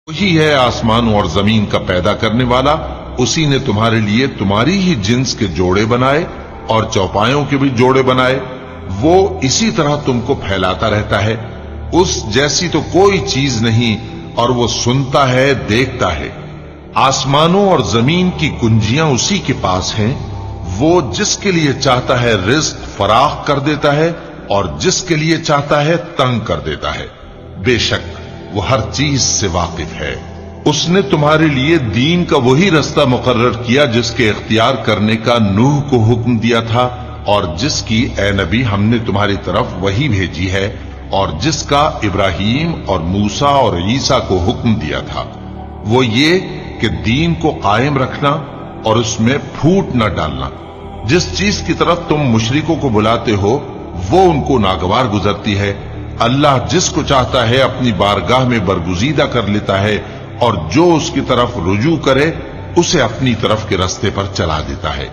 وہی ہے آسمانوں اور زمین کا پیدا کرنے والا، اسی نے تمہارے لیے تمہاری ہی جنس کے جوڑے بنائے اور چوپایوں کے بھی جوڑے بنائے۔ وہ اسی طرح تم کو پھیلاتا رہتا ہے، اس جیسی تو کوئی چیز نہیں، اور وہ سنتا ہے، دیکھتا ہے۔ آسمانوں اور زمین کی کنجیاں اسی کے پاس ہیں، وہ جس کے لیے چاہتا ہے رزق فراخ کر دیتا ہے اور جس کے لیے چاہتا ہے تنگ کر دیتا ہے۔ بے شک وہ ہر چیز سے واقف ہے۔ اس نے تمہارے لیے دین کا وہی رستہ مقرر کیا جس کے اختیار کرنے کا نوح کو حکم دیا تھا، اور جس کی اے نبی ہم نے تمہاری طرف وہی بھیجی ہے، اور جس کا ابراہیم اور موسیٰ اور عیسیٰ کو حکم دیا تھا، وہ یہ کہ دین کو قائم رکھنا اور اس میں پھوٹ نہ ڈالنا۔ جس چیز کی طرف تم مشرکوں کو بلاتے ہو وہ ان کو ناگوار گزرتی ہے۔ اللہ جس کو چاہتا ہے اپنی بارگاہ میں برگزیدہ کر لیتا ہے، اور جو اس کی طرف رجوع کرے اسے اپنی طرف کے رستے پر چلا دیتا ہے۔